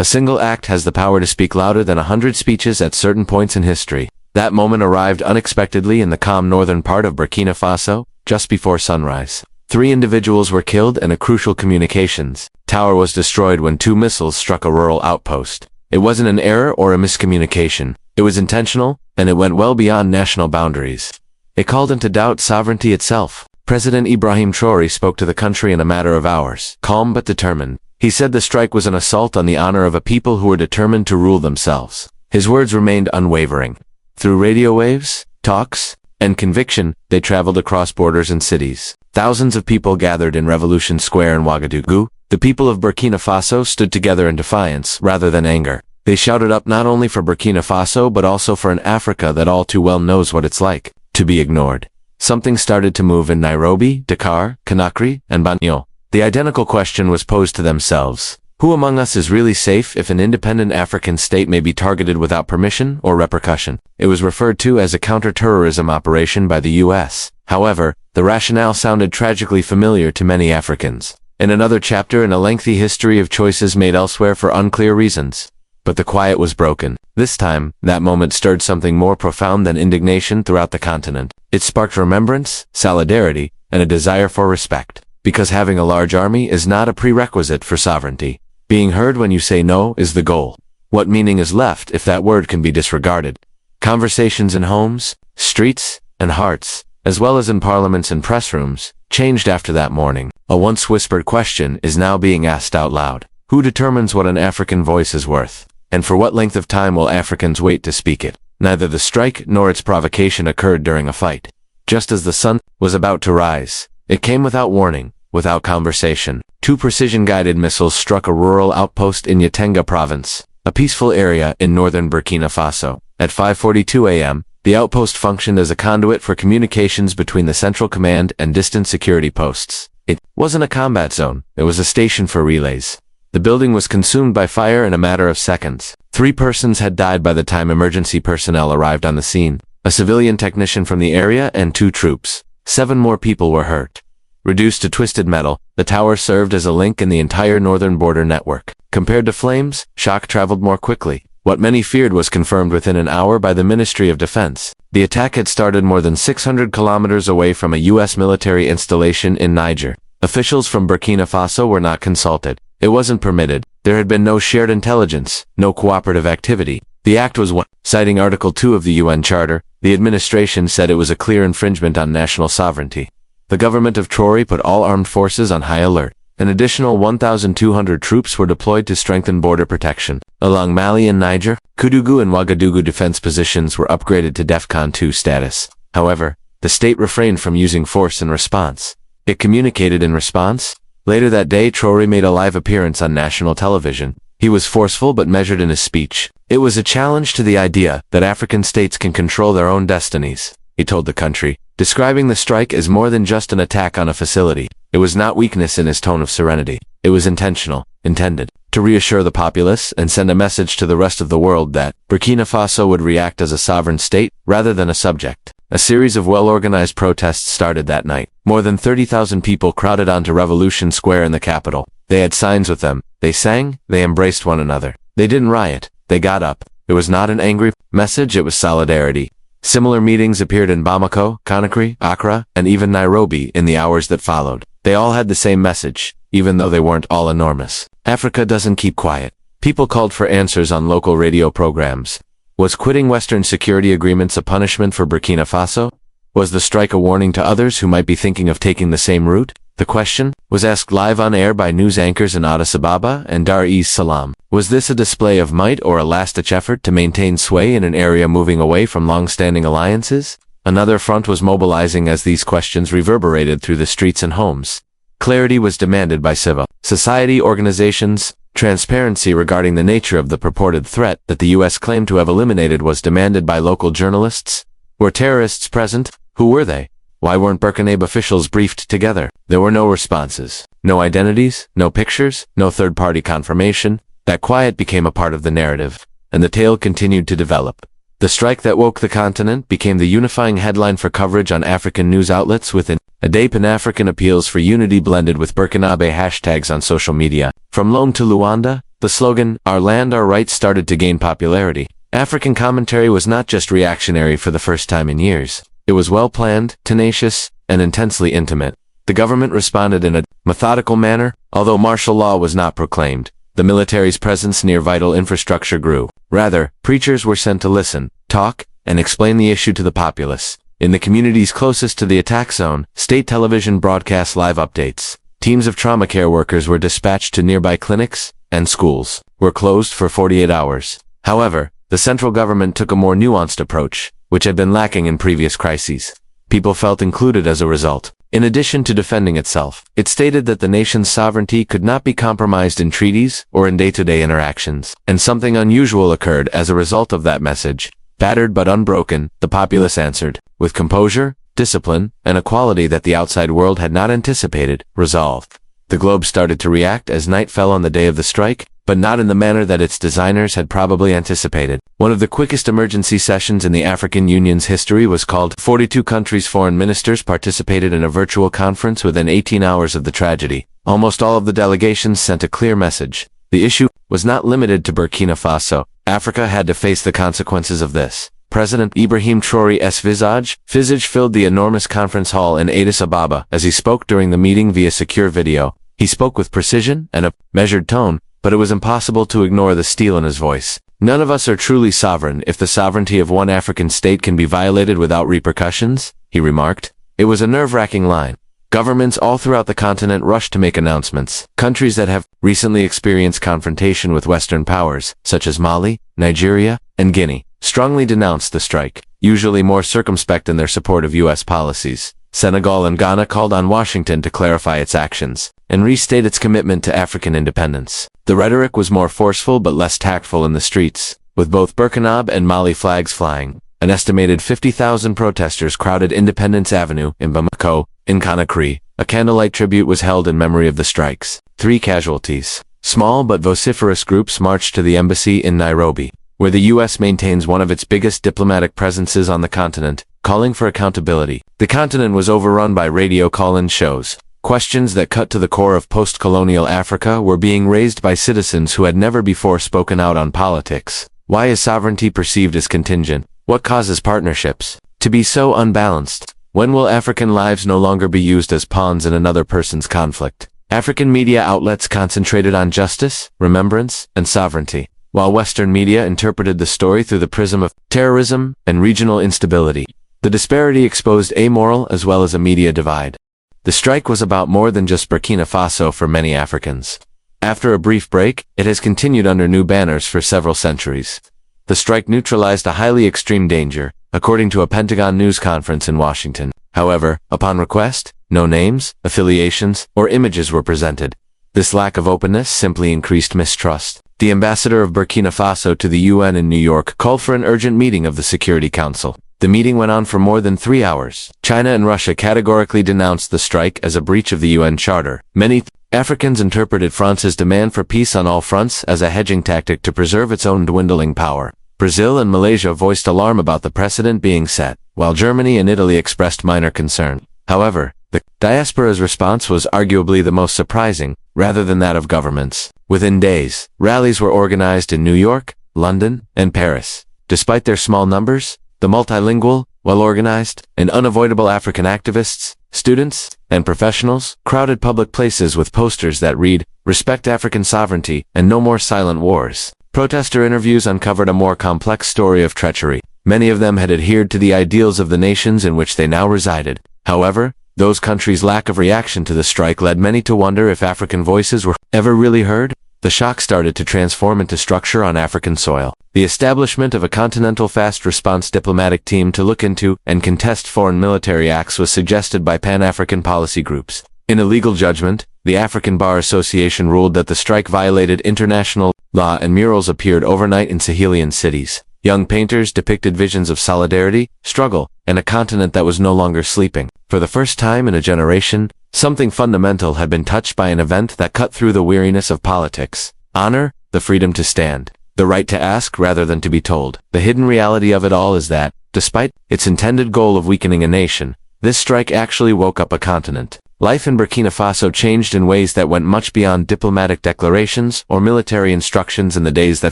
A single act has the power to speak louder than 100 speeches at certain points in history. That moment arrived unexpectedly in the calm northern part of Burkina Faso, just before sunrise. 3 individuals were killed and a crucial communications tower was destroyed when 2 missiles struck a rural outpost. It wasn't an error or a miscommunication. It was intentional, and it went well beyond national boundaries. It called into doubt sovereignty itself. President Ibrahim Traoré spoke to the country in a matter of hours, calm but determined. He said the strike was an assault on the honor of a people who were determined to rule themselves. His words remained unwavering. Through radio waves, talks, and conviction, they traveled across borders and cities. Thousands of people gathered in Revolution Square in Ouagadougou. The people of Burkina Faso stood together in defiance rather than anger. They shouted up not only for Burkina Faso but also for an Africa that all too well knows what it's like to be ignored. Something started to move in Nairobi, Dakar, Conakry, and Banjul. The identical question was posed to themselves. Who among us is really safe if an independent African state may be targeted without permission or repercussion? It was referred to as a counter-terrorism operation by the U.S. However, the rationale sounded tragically familiar to many Africans. In another chapter in a lengthy history of choices made elsewhere for unclear reasons. But the quiet was broken. This time, that moment stirred something more profound than indignation throughout the continent. It sparked remembrance, solidarity, and a desire for respect. Because having a large army is not a prerequisite for sovereignty. Being heard when you say no is the goal. What meaning is left if that word can be disregarded? Conversations in homes, streets, and hearts, as well as in parliaments and press rooms, changed after that morning. A once whispered question is now being asked out loud. Who determines what an African voice is worth? And for what length of time will Africans wait to speak it? Neither the strike nor its provocation occurred during a fight. Just as the sun was about to rise, it came without warning, without conversation. 2 precision-guided missiles struck a rural outpost in Yatenga province, a peaceful area in northern Burkina Faso. At 5:42 a.m., the outpost functioned as a conduit for communications between the central command and distant security posts. It wasn't a combat zone, it was a station for relays. The building was consumed by fire in a matter of seconds. 3 persons had died by the time emergency personnel arrived on the scene, a civilian technician from the area and 2 troops. 7 more people were hurt. Reduced to twisted metal, the tower served as a link in the entire northern border network. Compared to flames, shock traveled more quickly. What many feared was confirmed within an hour by the Ministry of Defense. The attack had started more than 600 kilometers away from a U.S. military installation in Niger. Officials from Burkina Faso were not consulted. It wasn't permitted. There had been no shared intelligence, no cooperative activity. The act was one. Citing Article 2 of the UN Charter, the administration said it was a clear infringement on national sovereignty. The government of Traoré put all armed forces on high alert. An additional 1,200 troops were deployed to strengthen border protection. Along Mali and Niger, Koudougou and Ouagadougou defense positions were upgraded to DEFCON 2 status. However, the state refrained from using force in response. It communicated in response. Later that day, Traoré made a live appearance on national television. He was forceful but measured in his speech. It was a challenge to the idea that African states can control their own destinies, he told the country, describing the strike as more than just an attack on a facility. It was not weakness in his tone of serenity. It was intentional, intended to reassure the populace and send a message to the rest of the world that Burkina Faso would react as a sovereign state rather than a subject. A series of well-organized protests started that night. More than 30,000 people crowded onto Revolution Square in the capital. They had signs with them. They sang, they embraced one another. They didn't riot. They got up. It was not an angry message, it was solidarity. Similar meetings appeared in Bamako, Conakry, Accra, and even Nairobi in the hours that followed. They all had the same message, even though they weren't all enormous. Africa doesn't keep quiet. People called for answers on local radio programs. Was quitting Western security agreements a punishment for Burkina Faso? Was the strike a warning to others who might be thinking of taking the same route? The question was asked live on air by news anchors in Addis Ababa and Dar es Salaam. Was this a display of might or a last-ditch effort to maintain sway in an area moving away from long-standing alliances? Another front was mobilizing as these questions reverberated through the streets and homes. Clarity was demanded by civil society organizations. Transparency regarding the nature of the purported threat that the U.S. claimed to have eliminated was demanded by local journalists. Were terrorists present? Who were they? Why weren't Burkinabe officials briefed together? There were no responses, no identities, no pictures, no third-party confirmation. That quiet became a part of the narrative, and the tale continued to develop. The strike that woke the continent became the unifying headline for coverage on African news outlets within a day. Pan-African appeals for unity blended with Burkinabe hashtags on social media. From Lome to Luanda, the slogan, "Our land, our rights," started to gain popularity. African commentary was not just reactionary for the first time in years. It was well-planned, tenacious, and intensely intimate. The government responded in a methodical manner, although martial law was not proclaimed. The military's presence near vital infrastructure grew. Rather, preachers were sent to listen, talk, and explain the issue to the populace. In the communities closest to the attack zone, state television broadcast live updates. Teams of trauma care workers were dispatched to nearby clinics, and schools were closed for 48 hours. However, the central government took a more nuanced approach, which had been lacking in previous crises. People felt included as a result. In addition to defending itself, it stated that the nation's sovereignty could not be compromised in treaties or in day-to-day interactions. And something unusual occurred as a result of that message. Battered but unbroken, the populace answered, with composure, discipline, and a quality that the outside world had not anticipated, resolve. The globe started to react as night fell on the day of the strike, but not in the manner that its designers had probably anticipated. One of the quickest emergency sessions in the African Union's history was called. 42 countries' foreign ministers participated in a virtual conference within 18 hours of the tragedy. Almost all of the delegations sent a clear message. The issue was not limited to Burkina Faso. Africa had to face the consequences of this. President Ibrahim Traoré's visage filled the enormous conference hall in Addis Ababa as he spoke during the meeting via secure video. He spoke with precision and a measured tone, but it was impossible to ignore the steel in his voice. None of us are truly sovereign if the sovereignty of one African state can be violated without repercussions, he remarked. It was a nerve-wracking line. Governments all throughout the continent rushed to make announcements. Countries that have recently experienced confrontation with Western powers, such as Mali, Nigeria, and Guinea, strongly denounced the strike, usually more circumspect in their support of U.S. policies. Senegal and Ghana called on Washington to clarify its actions and restate its commitment to African independence. The rhetoric was more forceful but less tactful in the streets, with both Burkina and Mali flags flying. An estimated 50,000 protesters crowded Independence Avenue in Bamako. In Conakry, a candlelight tribute was held in memory of the strikes. 3 casualties. Small but vociferous groups marched to the embassy in Nairobi, where the U.S. maintains one of its biggest diplomatic presences on the continent, calling for accountability. The continent was overrun by radio call-in shows. Questions that cut to the core of post-colonial Africa were being raised by citizens who had never before spoken out on politics. Why is sovereignty perceived as contingent? What causes partnerships to be so unbalanced? When will African lives no longer be used as pawns in another person's conflict? African media outlets concentrated on justice, remembrance, and sovereignty, while Western media interpreted the story through the prism of terrorism and regional instability. The disparity exposed a moral as well as a media divide. The strike was about more than just Burkina Faso for many Africans. After a brief break, it has continued under new banners for several centuries. The strike neutralized a highly extreme danger, according to a Pentagon news conference in Washington. However, upon request, no names, affiliations, or images were presented. This lack of openness simply increased mistrust. The ambassador of Burkina Faso to the UN in New York called for an urgent meeting of the Security Council. The meeting went on for more than 3 hours. China and Russia categorically denounced the strike as a breach of the UN Charter. Many Africans interpreted France's demand for peace on all fronts as a hedging tactic to preserve its own dwindling power. Brazil and Malaysia voiced alarm about the precedent being set, while Germany and Italy expressed minor concern. However, the diaspora's response was arguably the most surprising, rather than that of governments. Within days, rallies were organized in New York, London, and Paris. Despite their small numbers, the multilingual, well-organized, and unavoidable African activists, students, and professionals crowded public places with posters that read, "Respect African sovereignty, and no more silent wars." Protester interviews uncovered a more complex story of treachery. Many of them had adhered to the ideals of the nations in which they now resided. However, those countries' lack of reaction to the strike led many to wonder if African voices were ever really heard. The shock started to transform into structure on African soil. The establishment of a continental fast response diplomatic team to look into and contest foreign military acts was suggested by Pan-African policy groups. In a legal judgment, the African Bar Association ruled that the strike violated international law and murals appeared overnight in Sahelian cities. Young painters depicted visions of solidarity, struggle, and a continent that was no longer sleeping. For the first time in a generation, something fundamental had been touched by an event that cut through the weariness of politics. Honor, the freedom to stand, the right to ask rather than to be told. The hidden reality of it all is that, despite its intended goal of weakening a nation, this strike actually woke up a continent. Life in Burkina Faso changed in ways that went much beyond diplomatic declarations or military instructions in the days that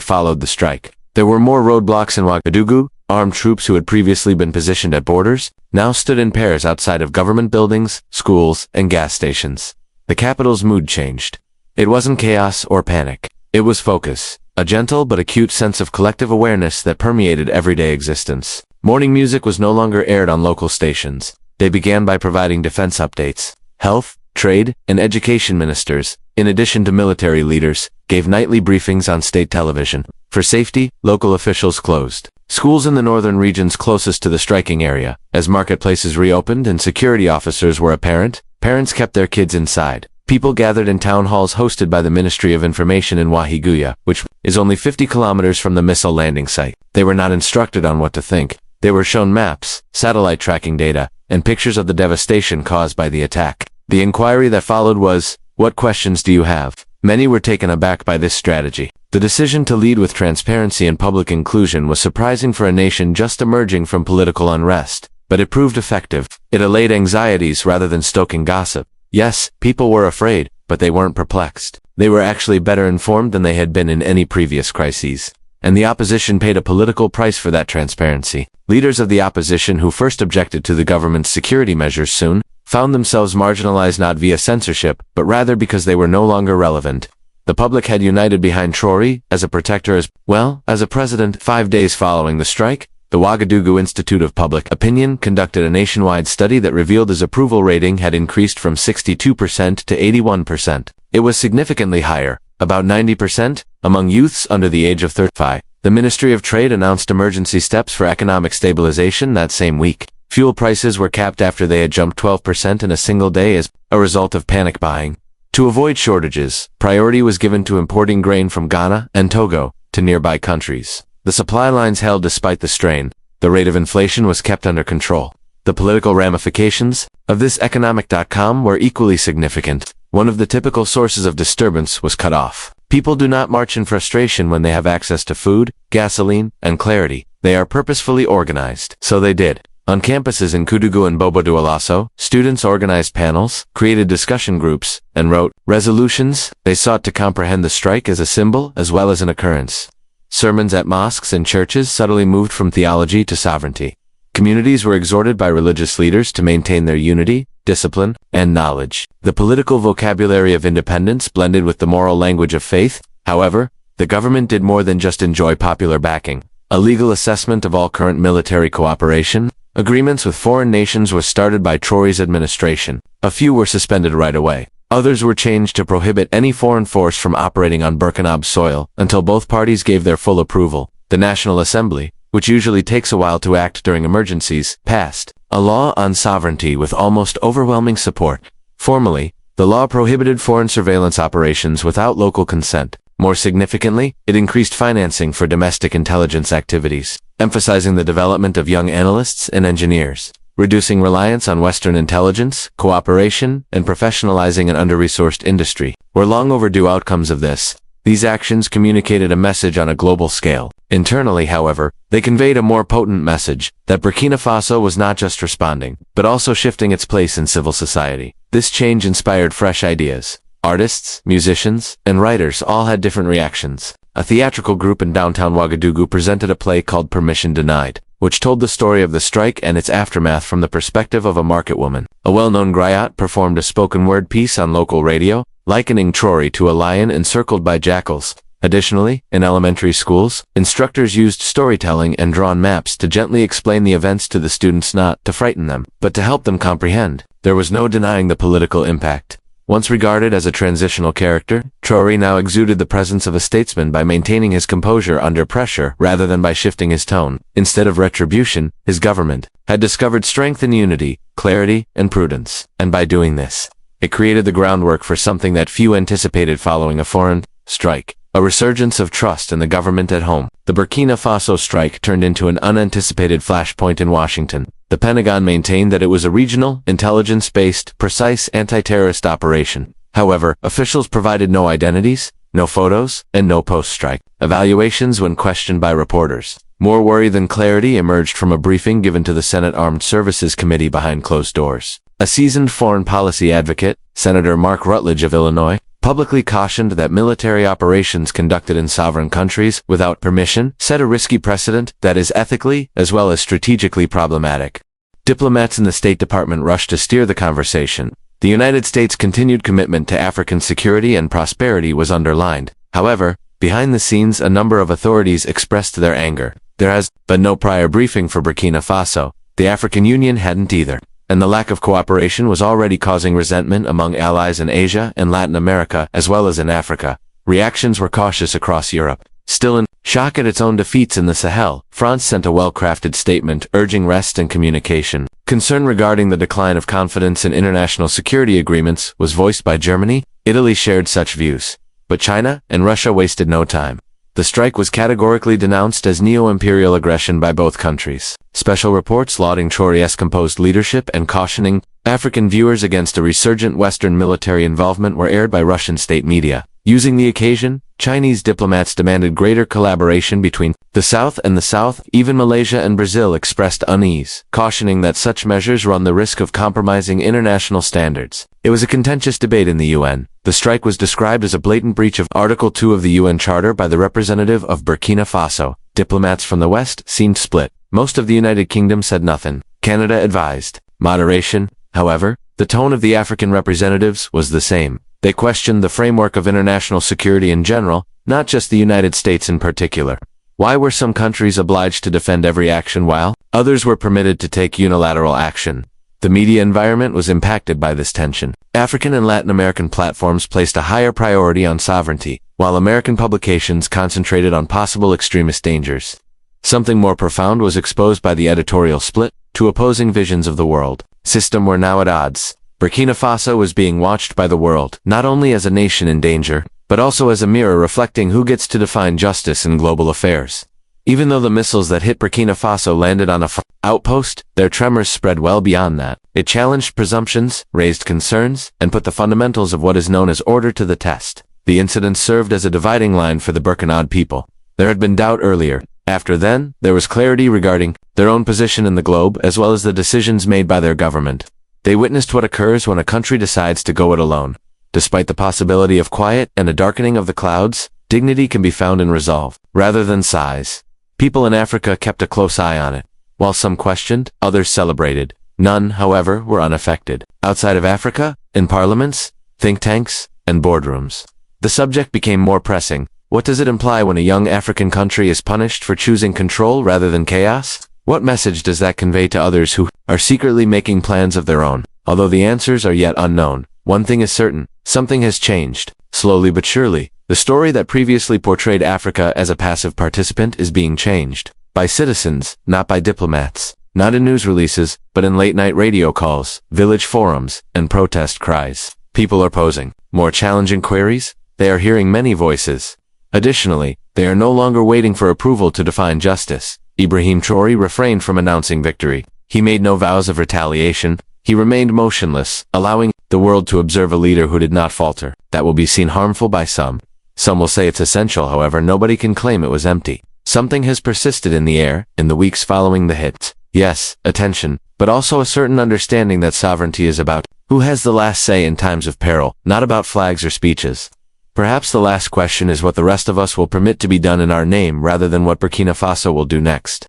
followed the strike. There were more roadblocks in Ouagadougou. Armed troops who had previously been positioned at borders now stood in pairs outside of government buildings, schools, and gas stations. The capital's mood changed. It wasn't chaos or panic. It was focus, a gentle but acute sense of collective awareness that permeated everyday existence. Morning music was no longer aired on local stations. They began by providing defense updates. Health, trade, and education ministers, in addition to military leaders, gave nightly briefings on state television. For safety, local officials closed schools in the northern regions closest to the striking area. As marketplaces reopened and security officers were apparent, parents kept their kids inside. People gathered in town halls hosted by the Ministry of Information in Ouagadougou, which is only 50 kilometers from the missile landing site. They were not instructed on what to think. They were shown maps, satellite tracking data, and pictures of the devastation caused by the attack. The inquiry that followed was, "What questions do you have?" Many were taken aback by this strategy. The decision to lead with transparency and public inclusion was surprising for a nation just emerging from political unrest, but it proved effective. It allayed anxieties rather than stoking gossip. Yes, people were afraid, but they weren't perplexed. They were actually better informed than they had been in any previous crises. And the opposition paid a political price for that transparency. Leaders of the opposition who first objected to the government's security measures soon found themselves marginalized not via censorship, but rather because they were no longer relevant. The public had united behind Traoré as a protector as well as a president. 5 days following the strike, the Ouagadougou Institute of Public Opinion conducted a nationwide study that revealed his approval rating had increased from 62% to 81%. It was significantly higher, about 90%, among youths under the age of 35. The Ministry of Trade announced emergency steps for economic stabilization that same week. Fuel prices were capped after they had jumped 12% in a single day as a result of panic buying. To avoid shortages, priority was given to importing grain from Ghana and Togo to nearby countries. The supply lines held despite the strain. The rate of inflation was kept under control. The political ramifications of this economic.com were equally significant. One of the typical sources of disturbance was cut off. People do not march in frustration when they have access to food, gasoline, and clarity. They are purposefully organized. So they did. On campuses in Koudougou and Bobo-Dioulasso, students organized panels, created discussion groups, and wrote resolutions. They sought to comprehend the strike as a symbol as well as an occurrence. Sermons at mosques and churches subtly moved from theology to sovereignty. Communities were exhorted by religious leaders to maintain their unity, discipline, and knowledge. The political vocabulary of independence blended with the moral language of faith. However, the government did more than just enjoy popular backing. A legal assessment of all current military cooperation agreements with foreign nations was started by Traoré's administration. A few were suspended right away. Others were changed to prohibit any foreign force from operating on Burkinabe soil until both parties gave their full approval. The National Assembly, which usually takes a while to act during emergencies, passed a law on sovereignty with almost overwhelming support. Formally, the law prohibited foreign surveillance operations without local consent. More significantly, it increased financing for domestic intelligence activities, emphasizing the development of young analysts and engineers, reducing reliance on Western intelligence, cooperation, and professionalizing an under-resourced industry, were long overdue outcomes of this. These actions communicated a message on a global scale. Internally, however, they conveyed a more potent message, that Burkina Faso was not just responding, but also shifting its place in civil society. This change inspired fresh ideas. Artists, musicians, and writers all had different reactions. A theatrical group in downtown Ouagadougou presented a play called Permission Denied, which told the story of the strike and its aftermath from the perspective of a market woman. A well-known griot performed a spoken-word piece on local radio, likening Traoré to a lion encircled by jackals. Additionally, in elementary schools, instructors used storytelling and drawn maps to gently explain the events to the students, not to frighten them, but to help them comprehend. There was no denying the political impact. Once regarded as a transitional character, Traoré now exuded the presence of a statesman by maintaining his composure under pressure rather than by shifting his tone. Instead of retribution, his government had discovered strength in unity, clarity, and prudence. And by doing this, it created the groundwork for something that few anticipated following a foreign strike. A resurgence of trust in the government at home. The Burkina Faso strike turned into an unanticipated flashpoint in Washington. The Pentagon maintained that it was a regional, intelligence-based, precise anti-terrorist operation. However, officials provided no identities, no photos, and no post-strike evaluations when questioned by reporters. More worry than clarity emerged from a briefing given to the Senate Armed Services Committee behind closed doors. A seasoned foreign policy advocate, Senator Mark Rutledge of Illinois, publicly cautioned that military operations conducted in sovereign countries without permission set a risky precedent that is ethically as well as strategically problematic. Diplomats in the State Department rushed to steer the conversation. The United States' continued commitment to African security and prosperity was underlined. However, behind the scenes, a number of authorities expressed their anger. There has been no prior briefing for Burkina Faso. The African Union hadn't either. And the lack of cooperation was already causing resentment among allies in Asia and Latin America, as well as in Africa. Reactions were cautious across Europe. Still in shock at its own defeats in the Sahel, France sent a well-crafted statement urging rest and communication. Concern regarding the decline of confidence in international security agreements was voiced by Germany. Italy shared such views. But China and Russia wasted no time. The strike was categorically denounced as neo-imperial aggression by both countries. Special reports lauding Traoré's composed leadership and cautioning African viewers against a resurgent Western military involvement were aired by Russian state media. Using the occasion, Chinese diplomats demanded greater collaboration between the South and the South. Even Malaysia and Brazil expressed unease, cautioning that such measures run the risk of compromising international standards. It was a contentious debate in the UN. The strike was described as a blatant breach of Article 2 of the UN Charter by the representative of Burkina Faso. Diplomats from the West seemed split. Most of the United Kingdom said nothing. Canada advised moderation. However, the tone of the African representatives was the same. They questioned the framework of international security in general, not just the United States in particular. Why were some countries obliged to defend every action while others were permitted to take unilateral action? The media environment was impacted by this tension. African and Latin American platforms placed a higher priority on sovereignty, while American publications concentrated on possible extremist dangers. Something more profound was exposed by the editorial split. Two opposing visions of the world system were now at odds. Burkina Faso was being watched by the world, not only as a nation in danger, but also as a mirror reflecting who gets to define justice in global affairs. Even though the missiles that hit Burkina Faso landed on a outpost, their tremors spread well beyond that. It challenged presumptions, raised concerns, and put the fundamentals of what is known as order to the test. The incident served as a dividing line for the Burkina people. There had been doubt earlier. After then, there was clarity regarding their own position in the globe as well as the decisions made by their government. They witnessed what occurs when a country decides to go it alone. Despite the possibility of quiet and a darkening of the clouds, dignity can be found in resolve, rather than size. People in Africa kept a close eye on it. While some questioned, others celebrated. None, however, were unaffected. Outside of Africa, in parliaments, think tanks, and boardrooms, the subject became more pressing. What does it imply when a young African country is punished for choosing control rather than chaos? What message does that convey to others who are secretly making plans of their own? Although the answers are yet unknown, one thing is certain: something has changed. Slowly but surely, the story that previously portrayed Africa as a passive participant is being changed. By citizens, not by diplomats. Not in news releases, but in late-night radio calls, village forums, and protest cries. People are posing more challenging queries. They are hearing many voices. Additionally, they are no longer waiting for approval to define justice. Ibrahim Traoré refrained from announcing victory. He made no vows of retaliation. He remained motionless, allowing the world to observe a leader who did not falter. That will be seen harmful by some. Some will say it's essential, however, nobody can claim it was empty. Something has persisted in the air, in the weeks following the hit. Yes, attention, but also a certain understanding that sovereignty is about who has the last say in times of peril, not about flags or speeches. Perhaps the last question is what the rest of us will permit to be done in our name rather than what Burkina Faso will do next.